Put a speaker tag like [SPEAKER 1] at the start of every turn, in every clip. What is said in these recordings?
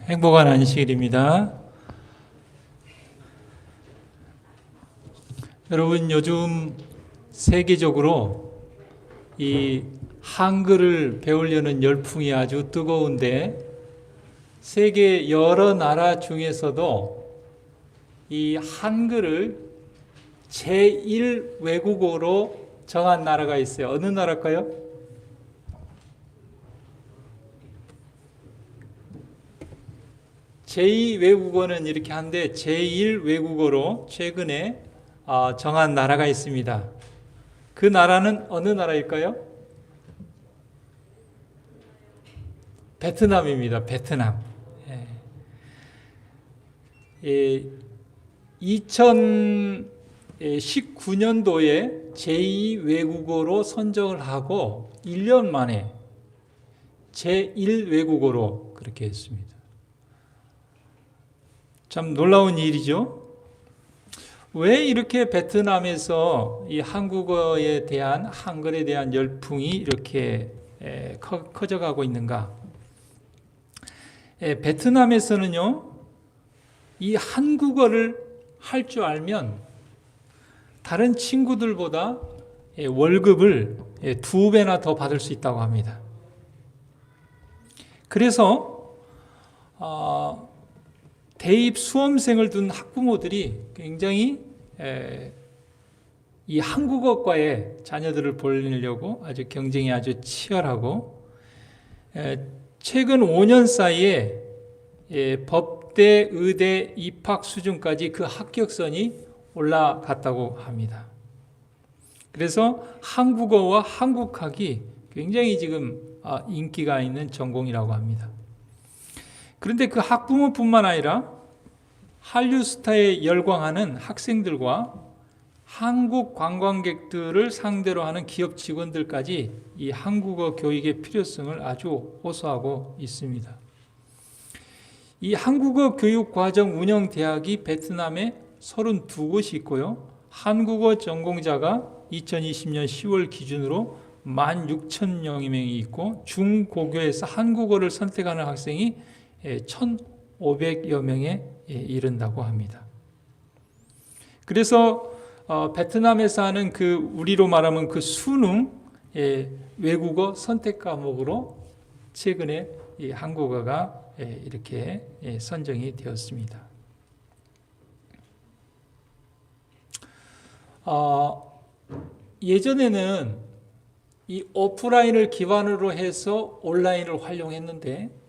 [SPEAKER 1] 행복한 안식일입니다. 여러분, 요즘 세계적으로 이 한글을 배우려는 열풍이 아주 뜨거운데, 세계 여러 나라 중에서도 이 한글을 제1 외국어로 정한 나라가 있어요. 어느 나라일까요? 제2 외국어는 이렇게 한데, 제1 외국어로 최근에 정한 나라가 있습니다. 그 나라는 어느 나라일까요? 베트남입니다. 베트남. 2019년도에 제2 외국어로 선정을 하고 1년 만에 제1 외국어로 그렇게 했습니다. 참 놀라운 일이죠. 왜 이렇게 베트남에서 이 한국어에 대한, 한글에 대한 열풍이 이렇게 커져가고 있는가? 베트남에서는요, 이 한국어를 할 줄 알면 다른 친구들보다 월급을 2배나 더 받을 수 있다고 합니다. 그래서 대입 수험생을 둔 학부모들이 굉장히 이 한국어과에 자녀들을 보내려고 아주 경쟁이 아주 치열하고, 최근 5년 사이에 법대, 의대 입학 수준까지 그 합격선이 올라갔다고 합니다. 그래서 한국어와 한국학이 굉장히 지금 인기가 있는 전공이라고 합니다. 그런데 그 학부모뿐만 아니라 한류 스타에 열광하는 학생들과 한국 관광객들을 상대로 하는 기업 직원들까지 이 한국어 교육의 필요성을 아주 호소하고 있습니다. 이 한국어 교육 과정 운영 대학이 베트남에 32곳이 있고요. 한국어 전공자가 2020년 10월 기준으로 16,000명이 있고, 중고교에서 한국어를 선택하는 학생이 1,500여 명에 이른다고 합니다. 그래서 베트남에서 하는 그 우리로 말하면 그 수능 외국어 선택 과목으로 최근에 이 한국어가 이렇게 선정이 되었습니다. 예전에는 이 오프라인을 기반으로 해서 온라인을 활용했는데,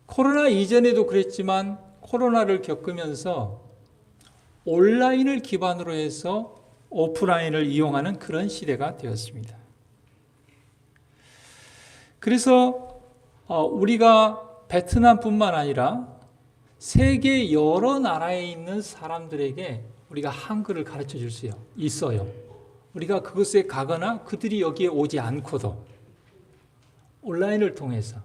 [SPEAKER 1] 코로나 이전에도 그랬지만 코로나를 겪으면서 온라인을 기반으로 해서 오프라인을 이용하는 그런 시대가 되었습니다. 그래서 우리가 베트남뿐만 아니라 세계 여러 나라에 있는 사람들에게 우리가 한글을 가르쳐 줄 수 있어요. 우리가 그곳에 가거나 그들이 여기에 오지 않고도 온라인을 통해서,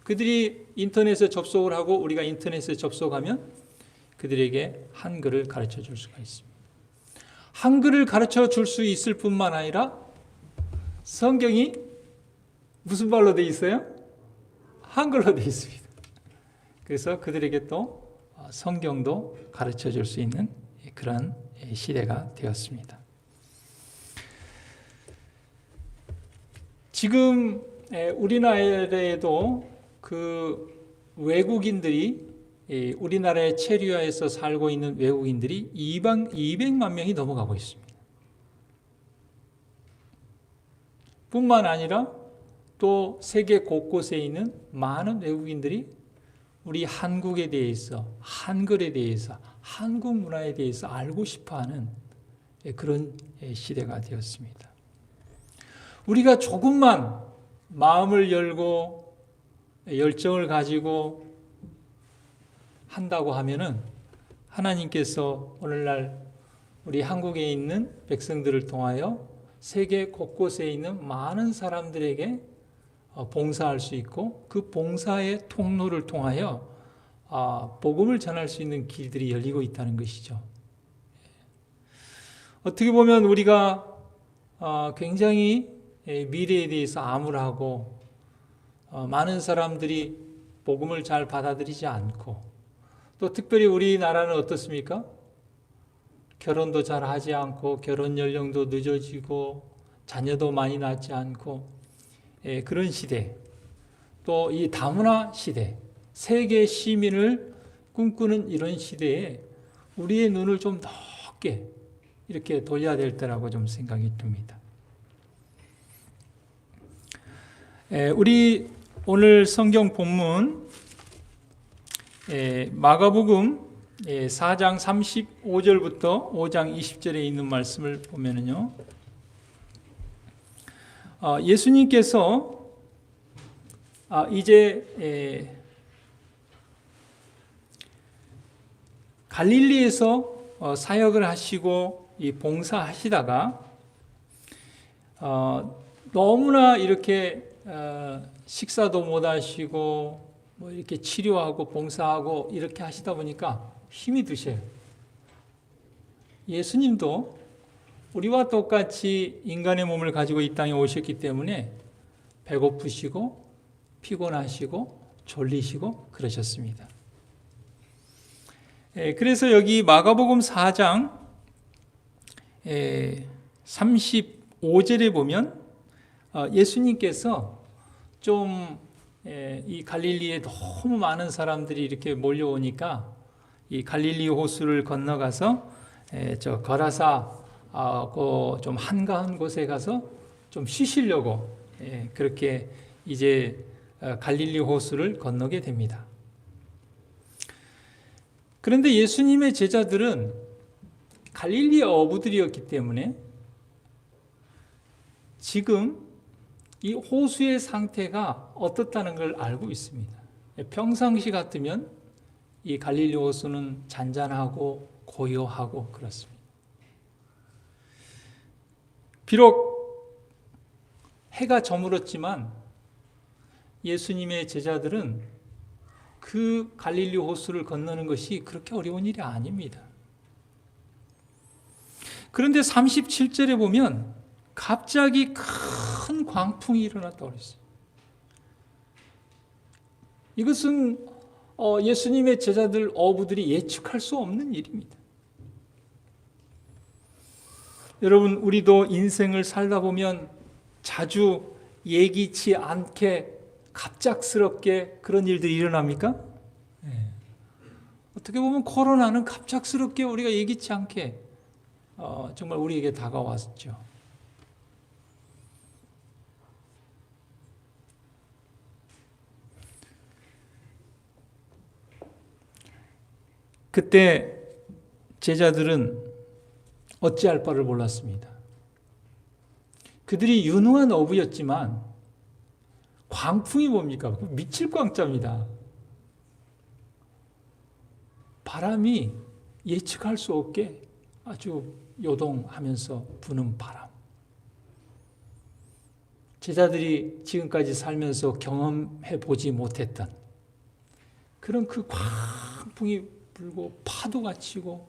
[SPEAKER 1] 그들이 인터넷에 접속을 하고 우리가 인터넷에 접속하면 그들에게 한글을 가르쳐 줄 수가 있습니다. 한글을 가르쳐 줄 수 있을 뿐만 아니라 성경이 무슨 말로 되어 있어요? 한글로 되어 있습니다. 그래서 그들에게 또 성경도 가르쳐 줄 수 있는 그런 시대가 되었습니다. 지금 우리나라에도 그 외국인들이, 우리나라에 체류해서 살고 있는 외국인들이 200만 명이 넘어가고 있습니다. 뿐만 아니라 또 세계 곳곳에 있는 많은 외국인들이 우리 한국에 대해서, 한글에 대해서, 한국 문화에 대해서 알고 싶어하는 그런 시대가 되었습니다. 우리가 조금만 마음을 열고 열정을 가지고 한다고 하면은 하나님께서 오늘날 우리 한국에 있는 백성들을 통하여 세계 곳곳에 있는 많은 사람들에게 봉사할 수 있고, 그 봉사의 통로를 통하여 복음을 전할 수 있는 길들이 열리고 있다는 것이죠. 어떻게 보면 우리가 굉장히 미래에 대해서 암울하고 많은 사람들이 복음을 잘 받아들이지 않고, 또 특별히 우리나라는 어떻습니까? 결혼도 잘 하지 않고 결혼 연령도 늦어지고 자녀도 많이 낳지 않고, 그런 시대, 또 이 다문화 시대, 세계 시민을 꿈꾸는 이런 시대에 우리의 눈을 좀 넓게 이렇게 돌려야 될 때라고 좀 생각이 듭니다. 우리 오늘 성경 본문 마가복음 4장 35절부터 5장 20절에 있는 말씀을 보면은요, 예수님께서 이제 갈릴리에서 사역을 하시고 이 봉사하시다가 너무나 이렇게 식사도 못 하시고 뭐 이렇게 치료하고 봉사하고 이렇게 하시다 보니까 힘이 드셔요. 예수님도 우리와 똑같이 인간의 몸을 가지고 이 땅에 오셨기 때문에 배고프시고 피곤하시고 졸리시고 그러셨습니다. 그래서 여기 마가복음 4장 35절에 보면 예수님께서 좀 이 갈릴리에 너무 많은 사람들이 이렇게 몰려오니까 이 갈릴리 호수를 건너가서 저 거라사 그 좀 한가한 곳에 가서 좀 쉬시려고 그렇게 이제 갈릴리 호수를 건너게 됩니다. 그런데 예수님의 제자들은 갈릴리 어부들이었기 때문에 지금 이 호수의 상태가 어떻다는 걸 알고 있습니다. 평상시 같으면 이 갈릴리 호수는 잔잔하고 고요하고 그렇습니다. 비록 해가 저물었지만 예수님의 제자들은 그 갈릴리 호수를 건너는 것이 그렇게 어려운 일이 아닙니다. 그런데 37절에 보면 갑자기 큰 광풍이 일어났다고 그랬어요. 이것은 예수님의 제자들 어부들이 예측할 수 없는 일입니다. 여러분, 우리도 인생을 살다 보면 자주 예기치 않게 갑작스럽게 그런 일들이 일어납니까? 네. 어떻게 보면 코로나는 갑작스럽게 우리가 예기치 않게 정말 우리에게 다가왔죠. 그때 제자들은 어찌할 바를 몰랐습니다. 그들이 유능한 어부였지만 광풍이 뭡니까? 미칠 광자입니다. 바람이 예측할 수 없게 아주 요동하면서 부는 바람. 제자들이 지금까지 살면서 경험해 보지 못했던 그런 그 광풍이 불고 파도가 치고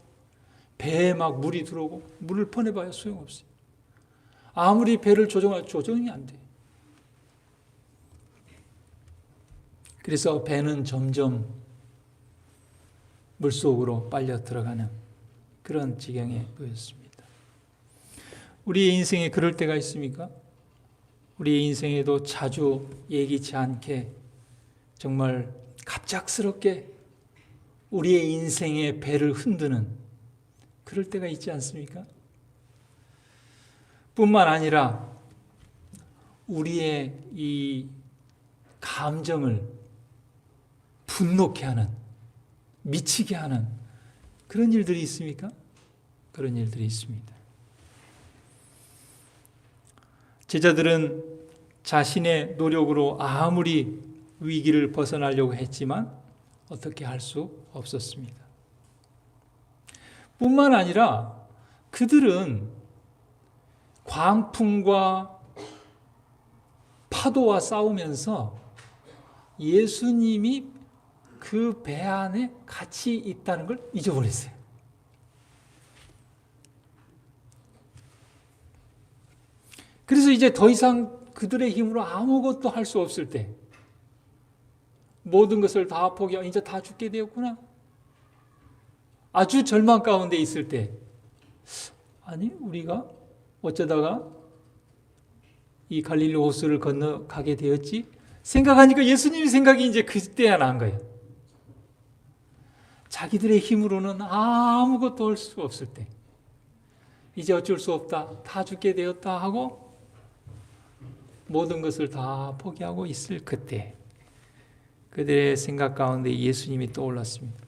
[SPEAKER 1] 배에 막 물이 들어오고 물을 퍼내봐야 소용없어요. 아무리 배를 조정이 안 돼. 그래서 배는 점점 물속으로 빨려 들어가는 그런 지경에 놓였습니다. 우리의 인생에 그럴 때가 있습니까? 우리의 인생에도 자주 예기치 않게 정말 갑작스럽게 우리의 인생의 배를 흔드는 그럴 때가 있지 않습니까? 뿐만 아니라 우리의 이 감정을 분노케 하는, 미치게 하는 그런 일들이 있습니까? 그런 일들이 있습니다. 제자들은 자신의 노력으로 아무리 위기를 벗어나려고 했지만 어떻게 할 수 없었습니다. 뿐만 아니라 그들은 광풍과 파도와 싸우면서 예수님이 그 배 안에 같이 있다는 걸 잊어버렸어요. 그래서 이제 더 이상 그들의 힘으로 아무것도 할 수 없을 때 모든 것을 다 포기하고 이제 다 죽게 되었구나. 아주 절망 가운데 있을 때, 아니 우리가 어쩌다가 이 갈릴리 호수를 건너가게 되었지? 생각하니까 예수님 생각이 이제 그때야 난 거예요. 자기들의 힘으로는 아무것도 할 수 없을 때, 이제 어쩔 수 없다, 다 죽게 되었다 하고 모든 것을 다 포기하고 있을 그때, 그들의 생각 가운데 예수님이 떠올랐습니다.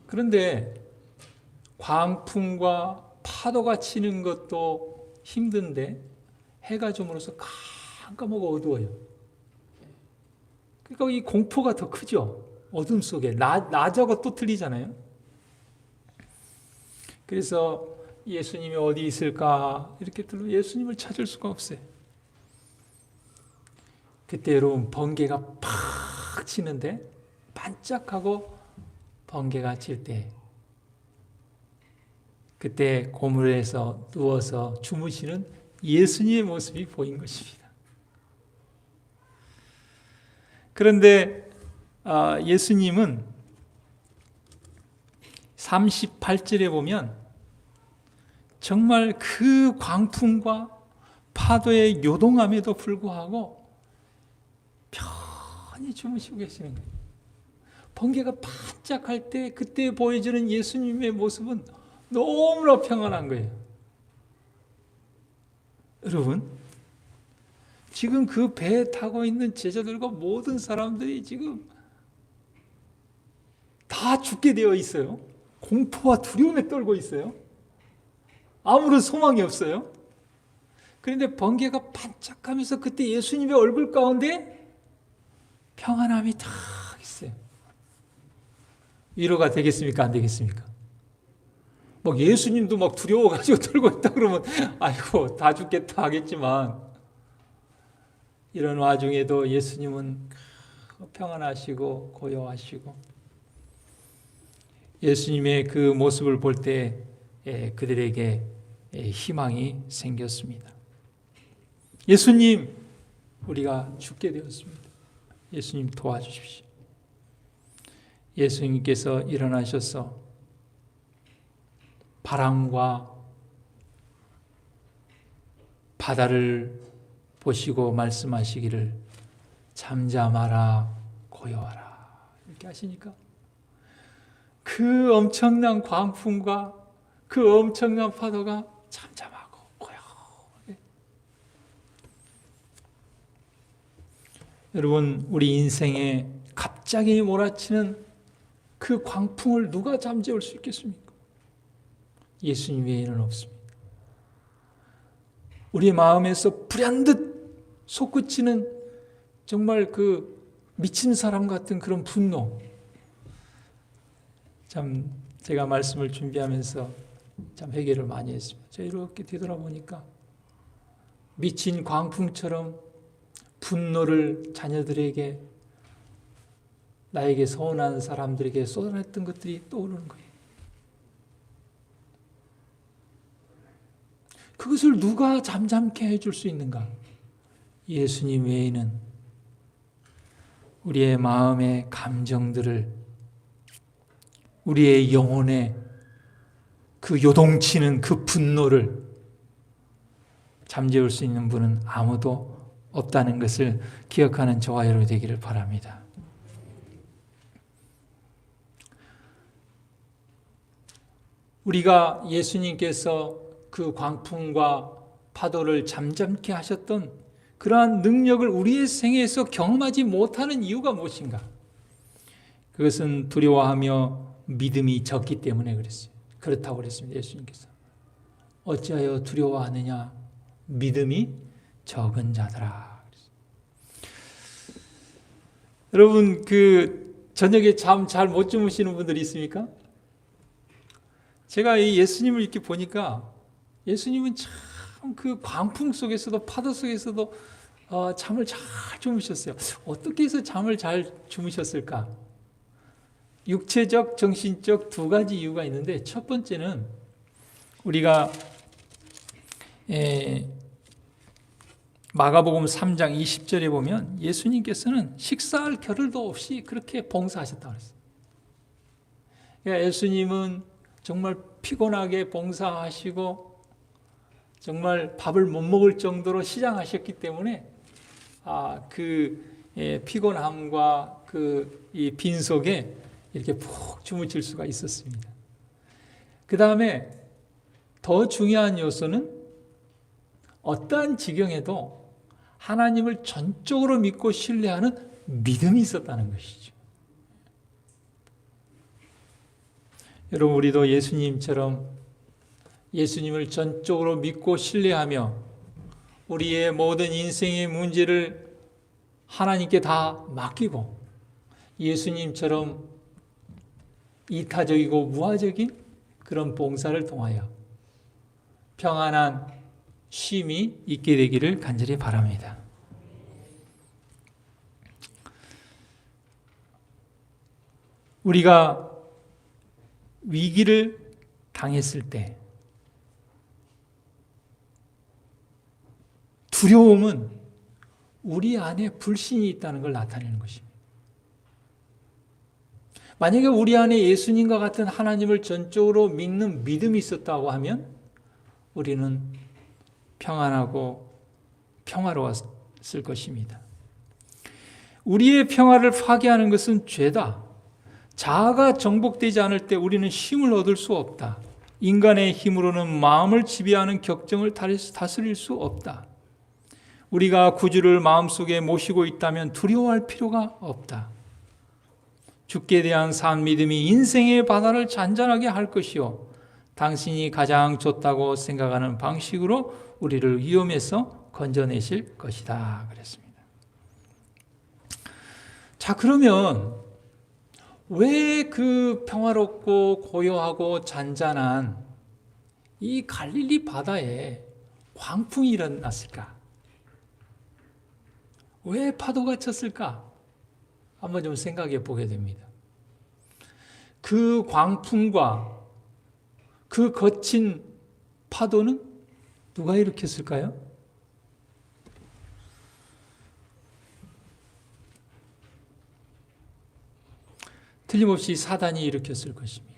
[SPEAKER 1] 그런데 광풍과 파도가 치는 것도 힘든데 해가 줌으로써 깜깜하고 어두워요. 그러니까 이 공포가 더 크죠. 어둠 속에 낮하고 또 틀리잖아요. 그래서 예수님이 어디 있을까 이렇게 들어 예수님을 찾을 수가 없어요. 그때 여러분 번개가 팍 치는데 반짝하고 번개가 칠 때 그때 고물에서 누워서 주무시는 예수님의 모습이 보인 것입니다. 그런데 예수님은 38절에 보면 정말 그 광풍과 파도의 요동함에도 불구하고 편히 주무시고 계시는 거예요. 번개가 반짝할 때 그때 보여지는 예수님의 모습은 너무나 평안한 거예요. 여러분, 지금 그 배에 타고 있는 제자들과 모든 사람들이 지금 다 죽게 되어 있어요. 공포와 두려움에 떨고 있어요. 아무런 소망이 없어요. 그런데 번개가 반짝하면서 그때 예수님의 얼굴 가운데 평안함이 딱 있어요. 위로가 되겠습니까? 안 되겠습니까? 막 예수님도 막 두려워가지고 떨고 있다 그러면 아이고 다 죽겠다 하겠지만 이런 와중에도 예수님은 평안하시고 고요하시고 예수님의 그 모습을 볼 때 그들에게 희망이 생겼습니다. 예수님, 우리가 죽게 되었습니다. 예수님 도와주십시오. 예수님께서 일어나셔서 바람과 바다를 보시고 말씀하시기를 잠잠하라 고요하라 이렇게 하시니까 그 엄청난 광풍과 그 엄청난 파도가 잠잠하고 고요하게. 여러분, 우리 인생에 갑자기 몰아치는 그 광풍을 누가 잠재울 수 있겠습니까? 예수님 외에는 없습니다. 우리 마음에서 불현듯 솟구치는 정말 그 미친 사람 같은 그런 분노. 참 제가 말씀을 준비하면서 참 회개를 많이 했습니다. 제가 이렇게 뒤돌아보니까 미친 광풍처럼 분노를 자녀들에게 나에게 서운한 사람들에게 쏟아냈던 것들이 떠오르는 거예요. 그것을 누가 잠잠케 해줄 수 있는가? 예수님 외에는 우리의 마음의 감정들을 우리의 영혼에 그 요동치는 그 분노를 잠재울 수 있는 분은 아무도 없다는 것을 기억하는 저와 여러분 되기를 바랍니다. 우리가 예수님께서 그 광풍과 파도를 잠잠케 하셨던 그러한 능력을 우리의 생애에서 경험하지 못하는 이유가 무엇인가? 그것은 두려워하며 믿음이 적기 때문에 그랬어요. 그렇다고 그랬습니다. 예수님께서. 어찌하여 두려워하느냐? 믿음이 적은 자들아. 여러분, 그 저녁에 잠 잘 못 주무시는 분들이 있습니까? 제가 이 예수님을 이렇게 보니까 예수님은 참 그 광풍 속에서도 파도 속에서도 잠을 잘 주무셨어요. 어떻게 해서 잠을 잘 주무셨을까? 육체적, 정신적 두 가지 이유가 있는데 첫 번째는 우리가 마가복음 3장 20절에 보면 예수님께서는 식사할 겨를도 없이 그렇게 봉사하셨다고 했어요. 그러니까 예수님은 정말 피곤하게 봉사하시고 정말 밥을 못 먹을 정도로 시장하셨기 때문에 피곤함과 이 빈속에 이렇게 푹 주무칠 수가 있었습니다. 그 다음에 더 중요한 요소는 어떠한 지경에도 하나님을 전적으로 믿고 신뢰하는 믿음이 있었다는 것이죠. 여러분, 우리도 예수님처럼 예수님을 전적으로 믿고 신뢰하며 우리의 모든 인생의 문제를 하나님께 다 맡기고 예수님처럼 이타적이고 무화적인 그런 봉사를 통하여 평안한 쉼이 있게 되기를 간절히 바랍니다. 우리가 위기를 당했을 때 두려움은 우리 안에 불신이 있다는 걸 나타내는 것입니다. 만약에 우리 안에 예수님과 같은 하나님을 전적으로 믿는 믿음이 있었다고 하면 우리는 평안하고 평화로웠을 것입니다. 우리의 평화를 파괴하는 것은 죄다. 자아가 정복되지 않을 때 우리는 힘을 얻을 수 없다. 인간의 힘으로는 마음을 지배하는 격정을 다스릴 수 없다. 우리가 구주를 마음속에 모시고 있다면 두려워할 필요가 없다. 주께 대한 산 믿음이 인생의 바다를 잔잔하게 할 것이요 당신이 가장 좋다고 생각하는 방식으로 우리를 위험에서 건져내실 것이다 그랬습니다. 자, 그러면 왜 그 평화롭고 고요하고 잔잔한 이 갈릴리 바다에 광풍이 일어났을까? 왜 파도가 쳤을까? 한번 좀 생각해 보게 됩니다. 그 광풍과 그 거친 파도는 누가 일으켰을까요? 틀림없이 사단이 일으켰을 것입니다.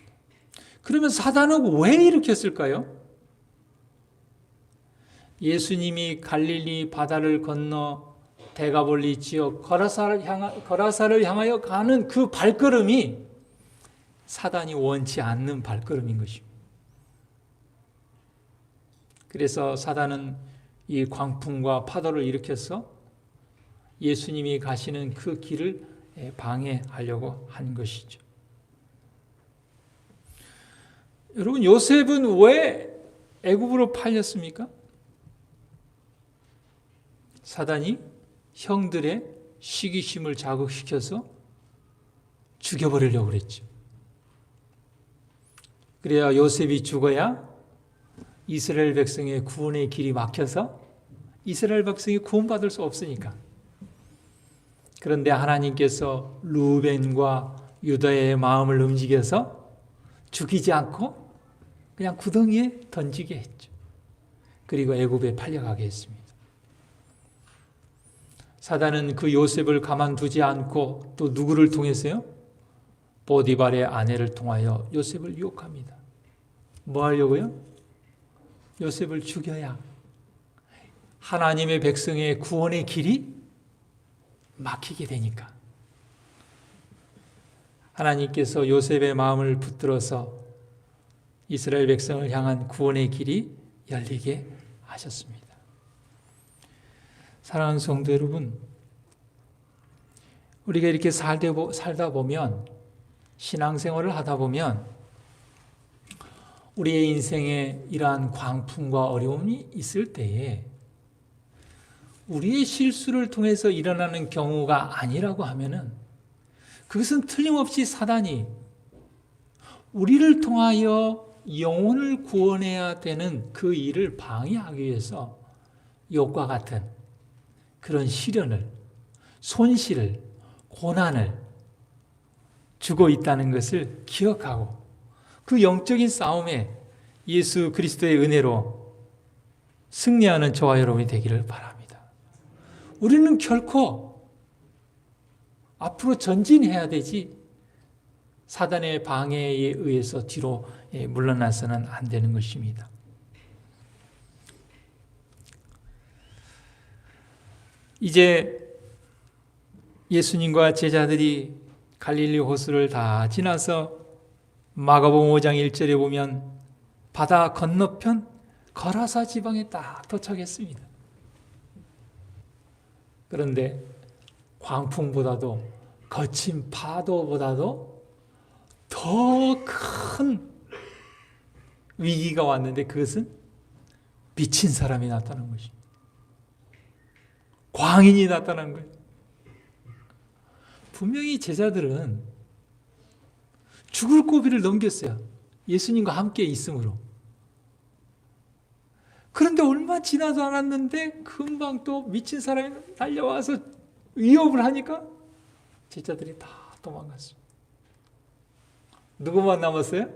[SPEAKER 1] 그러면 사단은 왜 일으켰을까요? 예수님이 갈릴리 바다를 건너 대가볼리 지역 거라사를 향하여 가는 그 발걸음이 사단이 원치 않는 발걸음인 것입니다. 그래서 사단은 이 광풍과 파도를 일으켜서 예수님이 가시는 그 길을 방해하려고 한 것이죠. 여러분, 요셉은 왜 애굽으로 팔렸습니까? 사단이 형들의 시기심을 자극시켜서 죽여버리려고 그랬죠. 그래야 요셉이 죽어야 이스라엘 백성의 구원의 길이 막혀서 이스라엘 백성이 구원받을 수 없으니까. 그런데 하나님께서 루벤과 유다의 마음을 움직여서 죽이지 않고 그냥 구덩이에 던지게 했죠. 그리고 애굽에 팔려가게 했습니다. 사단은 그 요셉을 가만두지 않고 또 누구를 통해서요? 보디발의 아내를 통하여 요셉을 유혹합니다. 뭐 하려고요? 요셉을 죽여야 하나님의 백성의 구원의 길이 막히게 되니까. 하나님께서 요셉의 마음을 붙들어서 이스라엘 백성을 향한 구원의 길이 열리게 하셨습니다. 사랑하는 성도 여러분, 우리가 이렇게 살다 보면, 신앙생활을 하다 보면 우리의 인생에 이러한 광풍과 어려움이 있을 때에 우리의 실수를 통해서 일어나는 경우가 아니라고 하면은 그것은 틀림없이 사단이 우리를 통하여 영혼을 구원해야 되는 그 일을 방해하기 위해서 욥과 같은 그런 시련을, 손실을, 고난을 주고 있다는 것을 기억하고 그 영적인 싸움에 예수 그리스도의 은혜로 승리하는 저와 여러분이 되기를 바랍니다. 우리는 결코 앞으로 전진해야 되지 사단의 방해에 의해서 뒤로 물러나서는 안 되는 것입니다. 이제 예수님과 제자들이 갈릴리 호수를 다 지나서 마가복음 5장 1절에 보면 바다 건너편 거라사 지방에 딱 도착했습니다. 그런데 광풍보다도 거친 파도보다도 더 큰 위기가 왔는데 그것은 미친 사람이 나타난 것입니다. 광인이 나타난 거예요. 분명히 제자들은 죽을 고비를 넘겼어요. 예수님과 함께 있으므로. 그런데 얼마 지나도 않았는데 금방 또 미친 사람이 달려와서 위협을 하니까 제자들이 다 도망갔어요. 누구만 남았어요?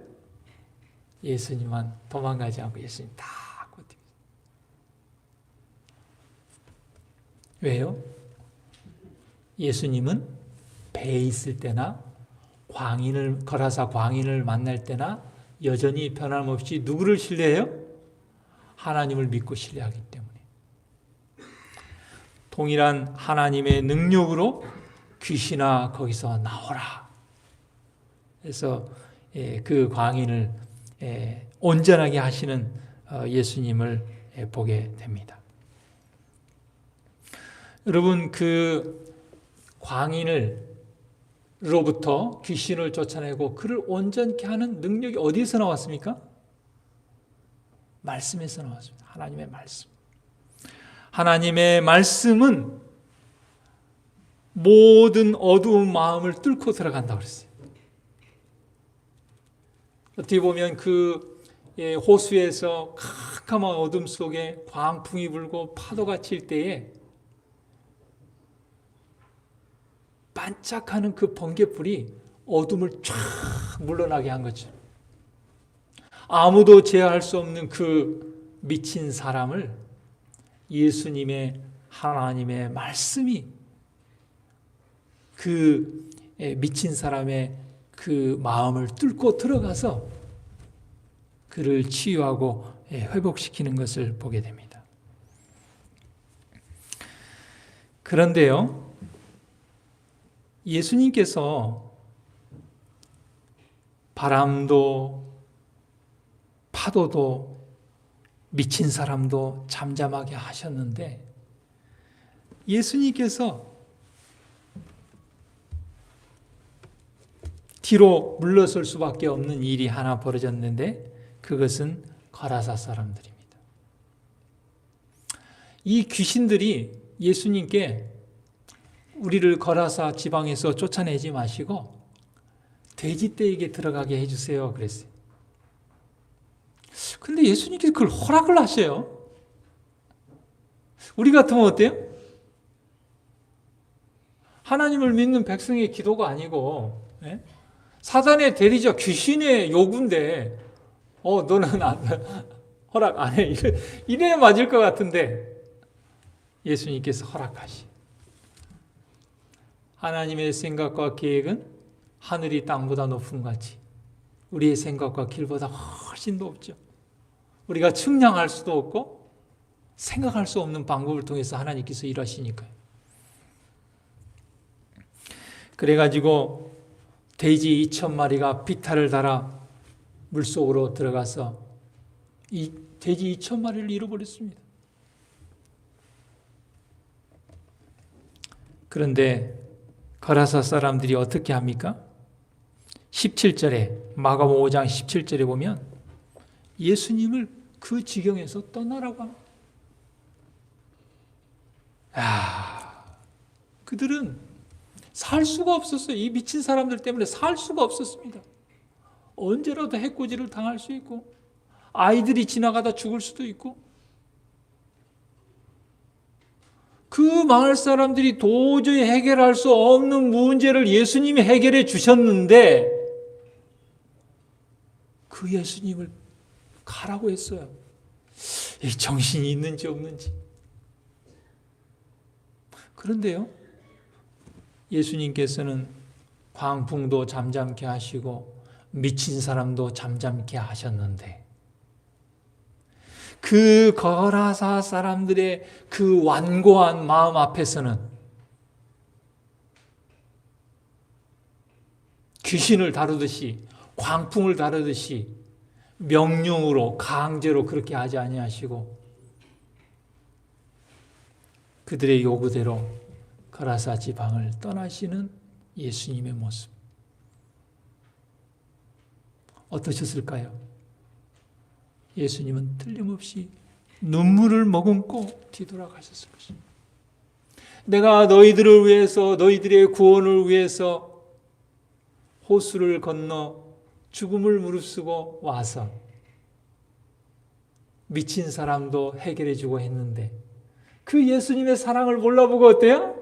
[SPEAKER 1] 예수님만 도망가지 않고 예수님 다 버티고. 왜요? 예수님은 배에 있을 때나 거라사 광인을 만날 때나 여전히 변함없이 누구를 신뢰해요? 하나님을 믿고 신뢰하기 때문에. 동일한 하나님의 능력으로 귀신아 거기서 나오라. 그래서 그 광인을 온전하게 하시는 예수님을 보게 됩니다. 여러분, 그 광인으로부터 귀신을 쫓아내고 그를 온전케 하는 능력이 어디에서 나왔습니까? 말씀에서 나왔습니다. 하나님의 말씀. 하나님의 말씀은 모든 어두운 마음을 뚫고 들어간다고 그랬어요. 어떻게 보면 그 호수에서 캄캄한 어둠 속에 광풍이 불고 파도가 칠 때에 반짝하는 그 번갯불이 어둠을 쫙 물러나게 한 거죠. 아무도 제어할 수 없는 그 미친 사람을 예수님의 하나님의 말씀이 그 미친 사람의 그 마음을 뚫고 들어가서 그를 치유하고 회복시키는 것을 보게 됩니다. 그런데요, 예수님께서 바람도 파도도 미친 사람도 잠잠하게 하셨는데 예수님께서 뒤로 물러설 수밖에 없는 일이 하나 벌어졌는데 그것은 거라사 사람들입니다. 이 귀신들이 예수님께 우리를 거라사 지방에서 쫓아내지 마시고 돼지떼에게 들어가게 해주세요 그랬어요. 근데 예수님께서 그걸 허락을 하셔요. 우리 같으면 어때요? 하나님을 믿는 백성의 기도가 아니고 사단의 대리자 귀신의 요구인데 너는 허락 안 해. 이래야 맞을 것 같은데 예수님께서 허락하시. 하나님의 생각과 계획은 하늘이 땅보다 높은 같이 우리의 생각과 길보다 훨씬 높죠. 우리가 측량할 수도 없고 생각할 수 없는 방법을 통해서 하나님께서 일하시니까요. 그래가지고 돼지 2,000마리가 비탈을 달아 물속으로 들어가서 이 돼지 2,000마리를 잃어버렸습니다. 그런데 거라사 사람들이 어떻게 합니까? 17절에 마가복음 5장 17절에 보면 예수님을 그 지경에서 떠나라고 합니다. 그들은 살 수가 없었어요. 이 미친 사람들 때문에 살 수가 없었습니다. 언제라도 해코지를 당할 수 있고 아이들이 지나가다 죽을 수도 있고 그 마을 사람들이 도저히 해결할 수 없는 문제를 예수님이 해결해 주셨는데 그 예수님을 가라고 했어요. 정신이 있는지 없는지. 그런데요, 예수님께서는 광풍도 잠잠케 하시고 미친 사람도 잠잠케 하셨는데 그 거라사 사람들의 그 완고한 마음 앞에서는 귀신을 다루듯이 광풍을 다루듯이 명령으로 강제로 그렇게 하지 아니하시고 그들의 요구대로 거라사 지방을 떠나시는 예수님의 모습 어떠셨을까요? 예수님은 틀림없이 눈물을 머금고 뒤돌아가셨을 것입니다. 내가 너희들을 위해서, 너희들의 구원을 위해서 호수를 건너 죽음을 무릅쓰고 와서 미친 사람도 해결해 주고 했는데 그 예수님의 사랑을 몰라보고 어때요?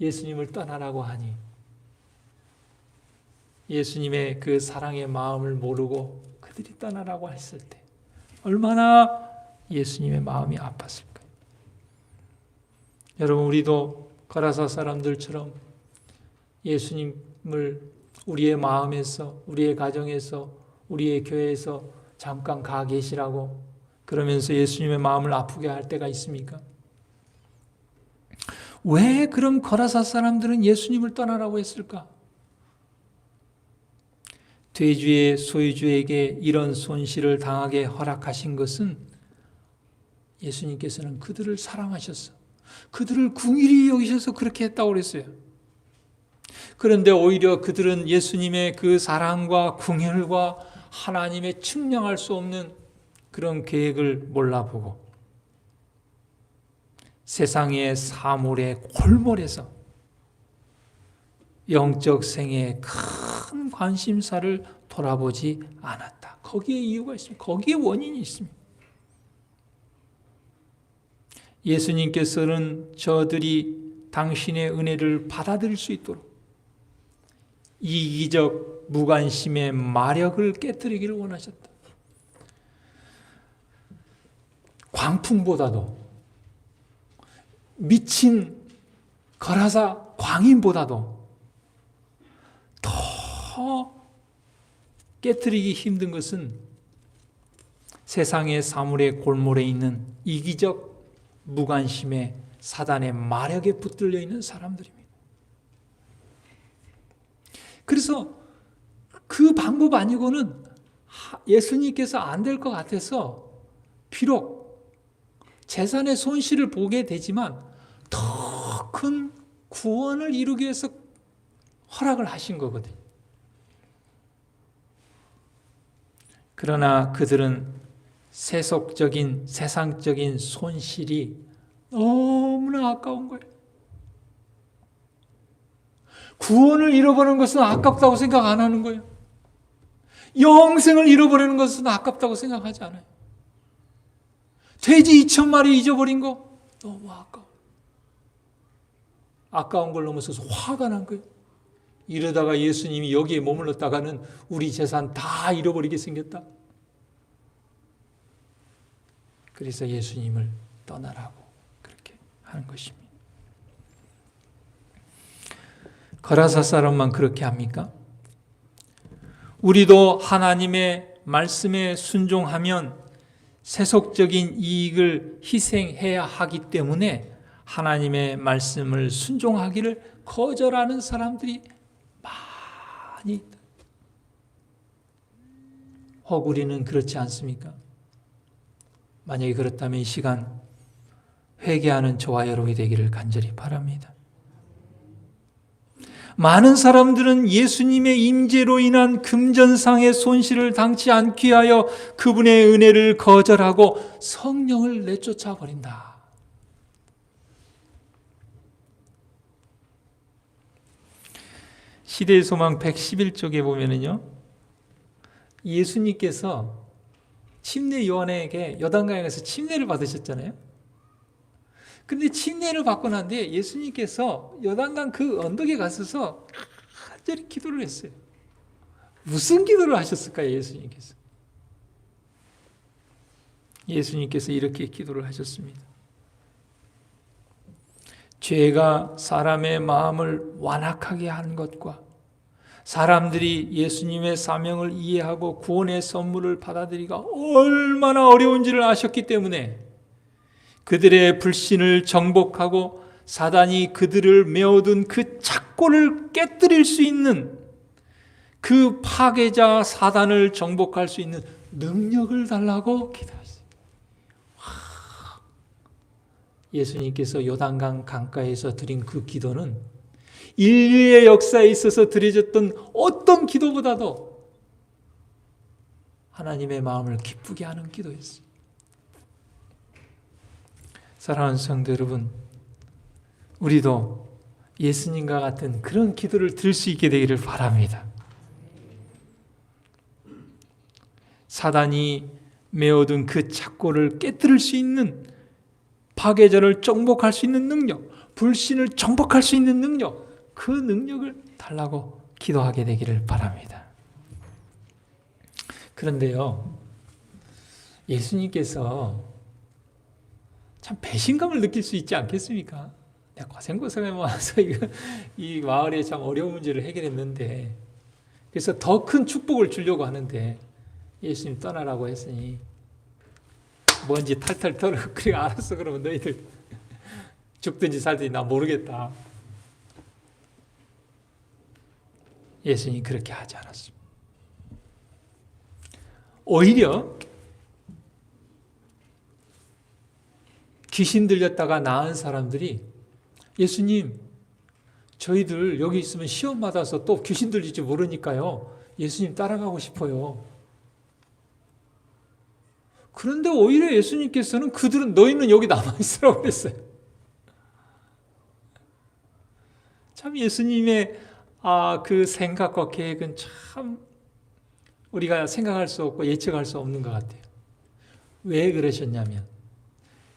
[SPEAKER 1] 예수님을 떠나라고 하니 예수님의 그 사랑의 마음을 모르고 그들이 떠나라고 했을 때 얼마나 예수님의 마음이 아팠을까요? 여러분, 우리도 거라사 사람들처럼 예수님을 우리의 마음에서, 우리의 가정에서, 우리의 교회에서 잠깐 가 계시라고 그러면서 예수님의 마음을 아프게 할 때가 있습니까? 왜 그럼 거라사 사람들은 예수님을 떠나라고 했을까? 돼지의 소유주에게 이런 손실을 당하게 허락하신 것은 예수님께서는 그들을 사랑하셨어. 그들을 궁일이 여기셔서 그렇게 했다고 그랬어요. 그런데 오히려 그들은 예수님의 그 사랑과 궁혈과 하나님의 측량할 수 없는 그런 계획을 몰라보고 세상의 사물의 골몰에서 영적 생애의 큰 관심사를 돌아보지 않았다. 거기에 이유가 있습니다. 거기에 원인이 있습니다. 예수님께서는 저들이 당신의 은혜를 받아들일 수 있도록 이기적 무관심의 마력을 깨뜨리기를 원하셨다. 광풍보다도 미친 거라사 광인보다도 더 깨뜨리기 힘든 것은 세상의 사물의 골몰에 있는 이기적 무관심의 사단의 마력에 붙들려 있는 사람들입니다. 그래서 그 방법 아니고는 예수님께서 안 될 것 같아서 비록 재산의 손실을 보게 되지만 더 큰 구원을 이루기 위해서 허락을 하신 거거든요. 그러나 그들은 세속적인, 세상적인 손실이 너무나 아까운 거예요. 구원을 잃어버리는 것은 아깝다고 생각 안 하는 거예요. 영생을 잃어버리는 것은 아깝다고 생각하지 않아요. 돼지 2,000마리 잊어버린 거 너무 아까워. 아까운 걸 넘어서서 화가 난 거예요. 이러다가 예수님이 여기에 머물렀다가는 우리 재산 다 잃어버리게 생겼다. 그래서 예수님을 떠나라고 그렇게 하는 것입니다. 거라사 사람만 그렇게 합니까? 우리도 하나님의 말씀에 순종하면 세속적인 이익을 희생해야 하기 때문에 하나님의 말씀을 순종하기를 거절하는 사람들이 많이 있다. 혹 우리는 그렇지 않습니까? 만약에 그렇다면 이 시간 회개하는 저와 여러분이 되기를 간절히 바랍니다. 많은 사람들은 예수님의 임재로 인한 금전상의 손실을 당치 않기 위하여 그분의 은혜를 거절하고 성령을 내쫓아 버린다. 시대의 소망 111쪽에 보면은요, 예수님께서 침례 요한에게 요단강에서 침례를 받으셨잖아요. 근데 침례를 받고 난 뒤에 예수님께서 요단강 그 언덕에 가셔서 간절히 기도를 했어요. 무슨 기도를 하셨을까요, 예수님께서? 예수님께서 이렇게 기도를 하셨습니다. 죄가 사람의 마음을 완악하게 한 것과 사람들이 예수님의 사명을 이해하고 구원의 선물을 받아들이기가 얼마나 어려운지를 아셨기 때문에 그들의 불신을 정복하고 사단이 그들을 메어둔 그 착고를 깨뜨릴 수 있는 그 파괴자 사단을 정복할 수 있는 능력을 달라고 기도했어요. 예수님께서 요단강 강가에서 드린 그 기도는 인류의 역사에 있어서 드려졌던 어떤 기도보다도 하나님의 마음을 기쁘게 하는 기도였어요. 사랑하는 성도 여러분, 우리도 예수님과 같은 그런 기도를 드릴 수 있게 되기를 바랍니다. 사단이 메어둔 그 착고를 깨뜨릴 수 있는, 파괴자를 정복할 수 있는 능력, 불신을 정복할 수 있는 능력, 그 능력을 달라고 기도하게 되기를 바랍니다. 그런데요, 예수님께서 참 배신감을 느낄 수 있지 않겠습니까? 내가 고생고생해 와서 이 마을에 참 어려운 문제를 해결했는데, 그래서 더 큰 축복을 주려고 하는데 예수님 떠나라고 했으니 뭔지 탈탈 털고, 그래 알았어, 그러면 너희들 죽든지 살든지 나 모르겠다. 예수님이 그렇게 하지 않았습니다. 오히려 귀신 들렸다가 나은 사람들이 예수님, 저희들 여기 있으면 시험 받아서 또 귀신 들릴지 모르니까요, 예수님 따라가고 싶어요. 그런데 오히려 예수님께서는 그들은 너희는 여기 남아있으라고 그랬어요. 참 예수님의 그 생각과 계획은 참 우리가 생각할 수 없고 예측할 수 없는 것 같아요. 왜 그러셨냐면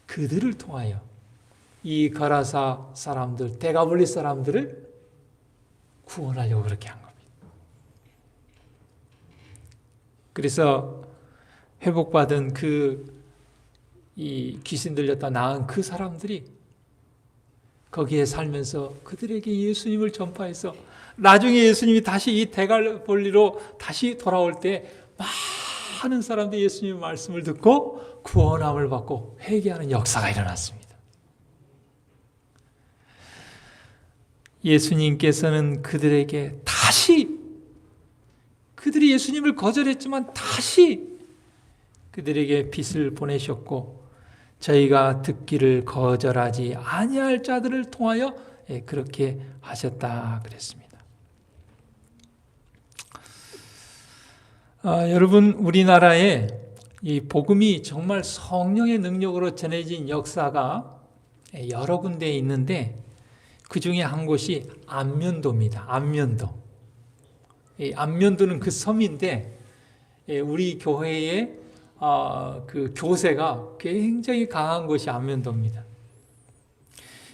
[SPEAKER 1] 그들을 통하여 이 가라사 사람들, 데가볼리 사람들을 구원하려고 그렇게 한 겁니다. 그래서 회복받은 이 귀신 들렸다 나은 그 사람들이 거기에 살면서 그들에게 예수님을 전파해서 나중에 예수님이 다시 이 데가볼리로 다시 돌아올 때 많은 사람들이 예수님의 말씀을 듣고 구원함을 받고 회개하는 역사가 일어났습니다. 예수님께서는 그들에게 다시, 그들이 예수님을 거절했지만 다시 그들에게 빛을 보내셨고, 저희가 듣기를 거절하지 아니할 자들을 통하여 그렇게 하셨다 그랬습니다. 여러분, 우리나라에 이 복음이 정말 성령의 능력으로 전해진 역사가 여러 군데에 있는데 그 중에 한 곳이 안면도입니다. 안면도. 안면도는 그 섬인데 우리 교회의 그 교세가 굉장히 강한 곳이 안면도입니다.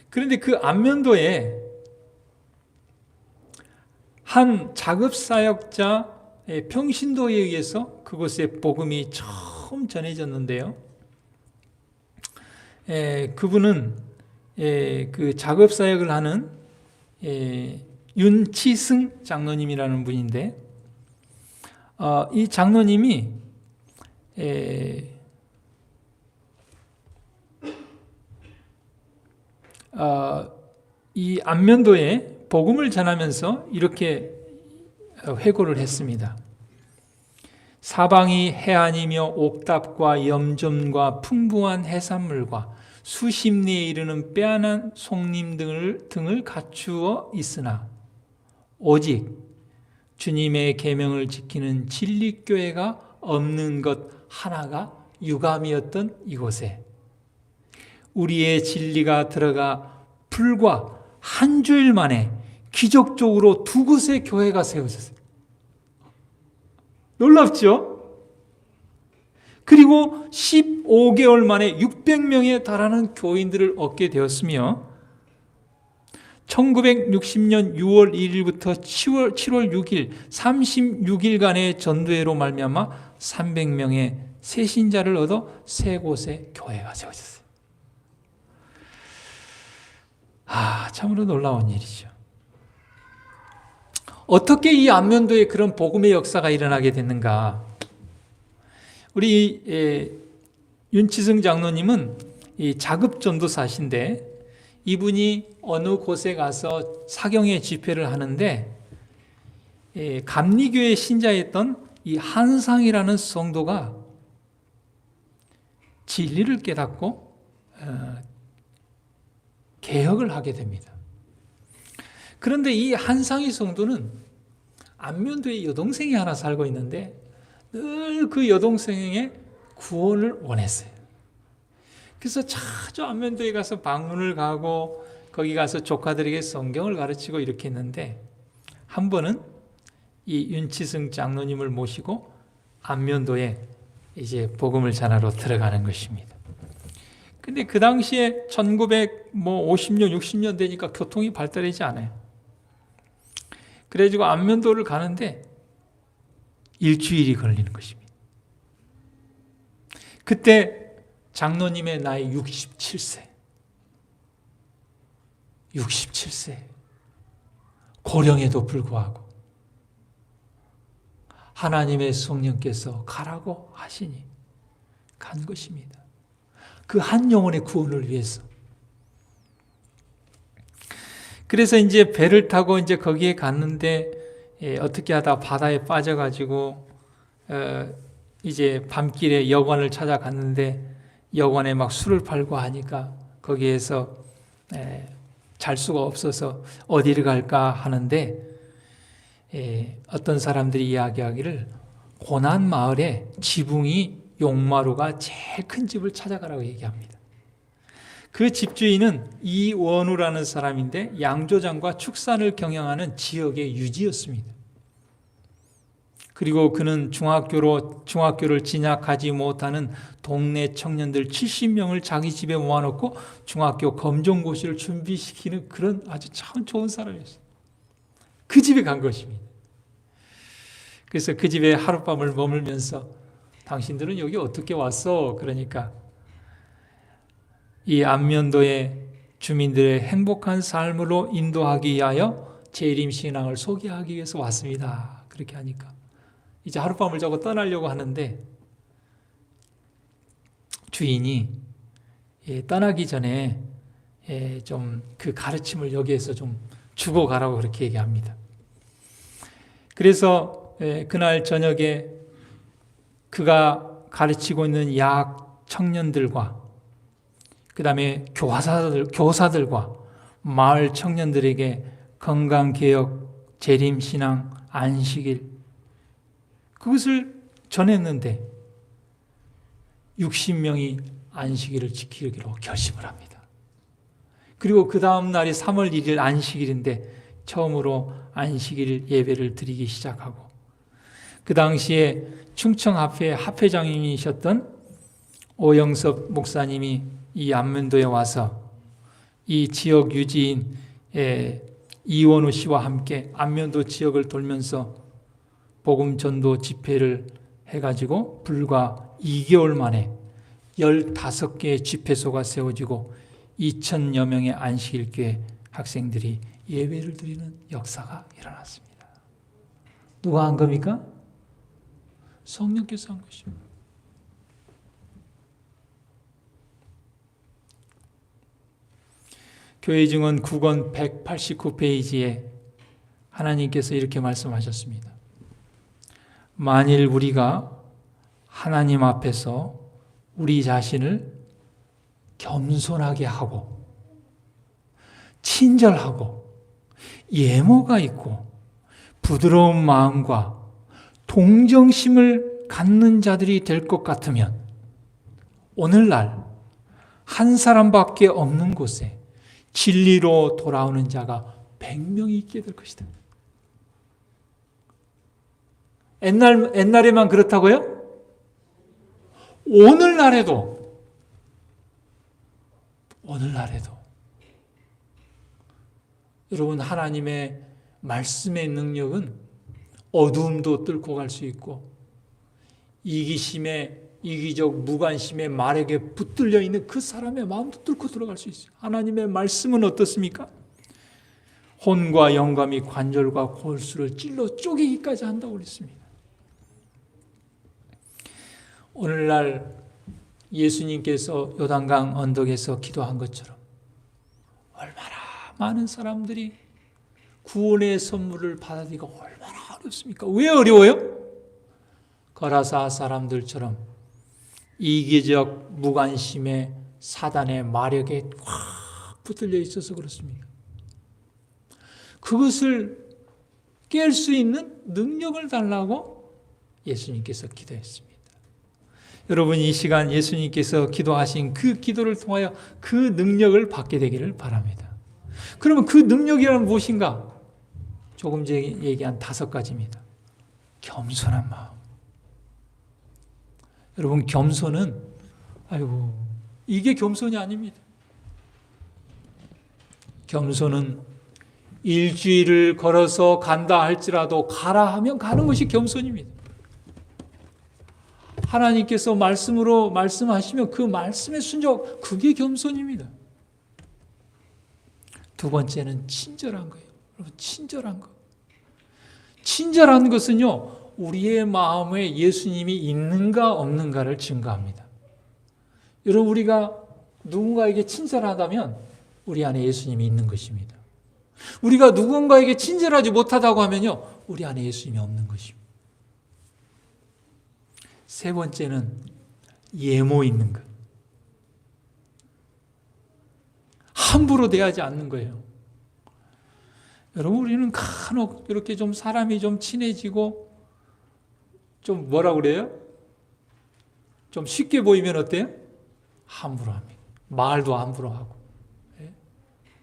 [SPEAKER 1] 그런데 그 안면도에 한 자급사역자의 평신도에 의해서 그곳에 복음이 처음 전해졌는데요. 그분은 그 자급사역을 하는 윤치승 장로님이라는 분인데, 이 장로님이 이 안면도에 복음을 전하면서 이렇게 회고를 했습니다. 사방이 해안이며 옥탑과 염전과 풍부한 해산물과 수십 리에 이르는 빼어난 송림 등을 갖추어 있으나 오직 주님의 계명을 지키는 진리교회가 없는 것 하나가 유감이었던 이곳에 우리의 진리가 들어가 불과 한 주일 만에 기적적으로 두 곳의 교회가 세워졌어요. 놀랍죠? 그리고 15개월 만에 600명에 달하는 교인들을 얻게 되었으며 1960년 6월 1일부터 7월 6일 36일간의 전도회로 말미암아 300명의 새 신자를 얻어 세 곳의 교회가 세워졌어요. 참으로 놀라운 일이죠. 어떻게 이 안면도에 그런 복음의 역사가 일어나게 됐는가? 우리 윤치승 장로님은 이 자급 전도사신데 이분이 어느 곳에 가서 사경의 집회를 하는데 감리교의 신자였던 이 한상이라는 성도가 진리를 깨닫고 개혁을 하게 됩니다. 그런데 이 한상희 성도는 안면도에 여동생이 하나 살고 있는데 늘 그 여동생의 구원을 원했어요. 그래서 자주 안면도에 가서 방문을 가고 거기 가서 조카들에게 성경을 가르치고 이렇게 했는데 한 번은 이 윤치승 장로님을 모시고 안면도에 이제 복음을 전하러 들어가는 것입니다. 근데 그 당시에 1950년, 60년 되니까 교통이 발달하지 않아요. 그래가지고 안면도를 가는데 일주일이 걸리는 것입니다. 그때 장로님의 나이 67세. 67세. 고령에도 불구하고 하나님의 성령께서 가라고 하시니 간 것입니다. 그 한 영혼의 구원을 위해서. 그래서 이제 배를 타고 이제 거기에 갔는데 어떻게 하다 바다에 빠져가지고 이제 밤길에 여관을 찾아갔는데 여관에 막 술을 팔고 하니까 거기에서 잘 수가 없어서 어디를 갈까 하는데 어떤 사람들이 이야기하기를 고난 마을에 지붕이 용마루가 제일 큰 집을 찾아가라고 얘기합니다. 그 집주인은 이원우라는 사람인데 양조장과 축산을 경영하는 지역의 유지였습니다. 그리고 그는 중학교를 진학하지 못하는 동네 청년들 70명을 자기 집에 모아놓고 중학교 검정고시를 준비시키는 그런 아주 참 좋은 사람이었어요. 그 집에 간 것입니다. 그래서 그 집에 하룻밤을 머물면서 당신들은 여기 어떻게 왔어? 그러니까 이 안면도의 주민들의 행복한 삶으로 인도하기 위하여 재림신앙을 소개하기 위해서 왔습니다. 그렇게 하니까 이제 하룻밤을 자고 떠나려고 하는데 주인이 떠나기 전에 좀 그 가르침을 여기에서 좀 주고 가라고 그렇게 얘기합니다. 그래서 그날 저녁에 그가 가르치고 있는 약 청년들과 그 다음에 교사들과 마을 청년들에게 건강개혁, 재림신앙, 안식일 그것을 전했는데 60명이 안식일을 지키기로 결심을 합니다. 그리고 그 다음 날이 3월 1일 안식일인데 처음으로 안식일 예배를 드리기 시작하고 그 당시에 충청합회 합회장님이셨던 오영섭 목사님이 이 안면도에 와서 이 지역 유지인 이원우 씨와 함께 안면도 지역을 돌면서 복음 전도 집회를 해가지고 불과 2개월 만에 15개의 집회소가 세워지고 2,000여 명의 안식일교회 학생들이 예배를 드리는 역사가 일어났습니다. 누가 한 겁니까? 성령께서 한 것입니다. 교회 증언 9권 189페이지에 하나님께서 이렇게 말씀하셨습니다. 만일 우리가 하나님 앞에서 우리 자신을 겸손하게 하고 친절하고 예모가 있고 부드러운 마음과 동정심을 갖는 자들이 될 것 같으면 오늘날 한 사람밖에 없는 곳에 진리로 돌아오는 자가 100명이 있게 될 것이다. 옛날에만 그렇다고요? 오늘날에도 여러분 하나님의 말씀의 능력은 어두움도 뚫고 갈 수 있고 이기적 무관심의 말에게 붙들려 있는 그 사람의 마음도 뚫고 들어갈 수 있어요. 하나님의 말씀은 어떻습니까? 혼과 영감이 관절과 골수를 찔러 쪼개기까지 한다고 그랬습니다. 오늘날 예수님께서 요단강 언덕에서 기도한 것처럼 얼마나 많은 사람들이 구원의 선물을 받아들이기가 얼마나 어렵습니까? 왜 어려워요? 거라사 사람들처럼 이기적 무관심의 사단의 마력에 꽉 붙들려 있어서 그렇습니다. 그것을 깰 수 있는 능력을 달라고 예수님께서 기도했습니다. 여러분, 이 시간 예수님께서 기도하신 그 기도를 통하여 그 능력을 받게 되기를 바랍니다. 그러면 그 능력이란 무엇인가? 조금 전에 얘기한 5가지입니다. 겸손한 마음. 여러분, 겸손은 이게 겸손이 아닙니다. 겸손은 일주일을 걸어서 간다 할지라도 가라 하면 가는 것이 겸손입니다. 하나님께서 말씀으로 말씀하시면 그 말씀에 순종, 그게 겸손입니다. 2번째는 친절한 거예요. 여러분, 친절한 거. 친절한 것은요, 우리의 마음에 예수님이 있는가 없는가를 증거합니다. 여러분, 우리가 누군가에게 친절하다면 우리 안에 예수님이 있는 것입니다. 우리가 누군가에게 친절하지 못하다고 하면요, 우리 안에 예수님이 없는 것입니다. 3번째는 예모 있는 것. 함부로 대하지 않는 거예요. 여러분, 우리는 간혹 이렇게 좀 사람이 좀 친해지고 좀 뭐라 그래요? 좀 쉽게 보이면 어때요? 함부로 합니다. 말도 함부로 하고,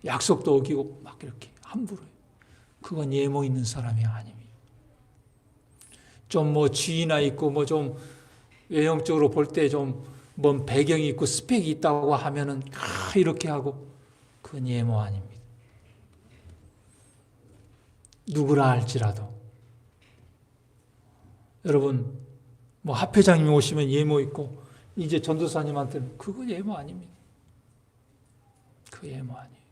[SPEAKER 1] 약속도 어기고 막 이렇게 함부로 해요. 그건 예모 있는 사람이 아닙니다. 좀 뭐 지위나 있고 뭐 좀 외형적으로 볼 때 좀 뭔 배경이 있고 스펙이 있다고 하면은 이렇게 하고, 그건 예모 아닙니다. 누구라 할지라도. 여러분, 뭐 합회장님이 오시면 예모 있고, 이제 전도사님한테는 그거 예모 아닙니다. 그 예모 아니에요.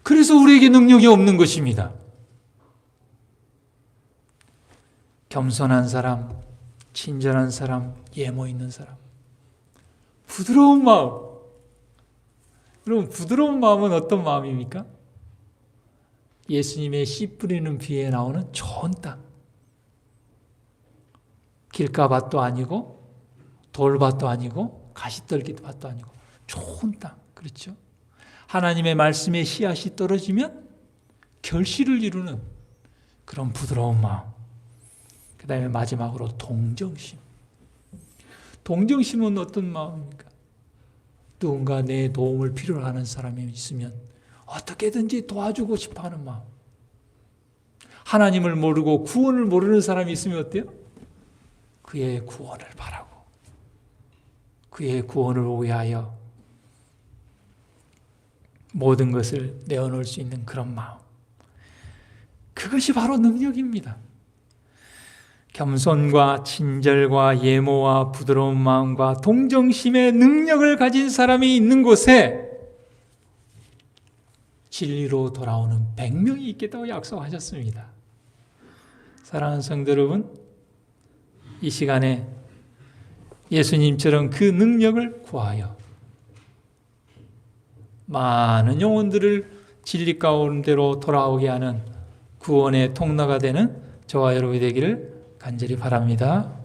[SPEAKER 1] 그래서 우리에게 능력이 없는 것입니다. 겸손한 사람, 친절한 사람, 예모 있는 사람, 부드러운 마음. 여러분, 부드러운 마음은 어떤 마음입니까? 예수님의 씨 뿌리는 비에 나오는 좋은 땅. 길가밭도 아니고 돌밭도 아니고 가시떨기밭도 아니고 좋은 땅. 그렇죠? 하나님의 말씀에 씨앗이 떨어지면 결실을 이루는 그런 부드러운 마음. 그 다음에 마지막으로 동정심. 동정심은 어떤 마음입니까? 누군가 내 도움을 필요로 하는 사람이 있으면 어떻게든지 도와주고 싶어하는 마음. 하나님을 모르고 구원을 모르는 사람이 있으면 어때요? 그의 구원을 바라고 그의 구원을 위하여 모든 것을 내어놓을 수 있는 그런 마음. 그것이 바로 능력입니다. 겸손과 친절과 예모와 부드러운 마음과 동정심의 능력을 가진 사람이 있는 곳에 진리로 돌아오는 100명이 있겠다고 약속하셨습니다. 사랑하는 성도 여러분, 이 시간에 예수님처럼 그 능력을 구하여 많은 영혼들을 진리 가운데로 돌아오게 하는 구원의 통로가 되는 저와 여러분이 되기를 간절히 바랍니다.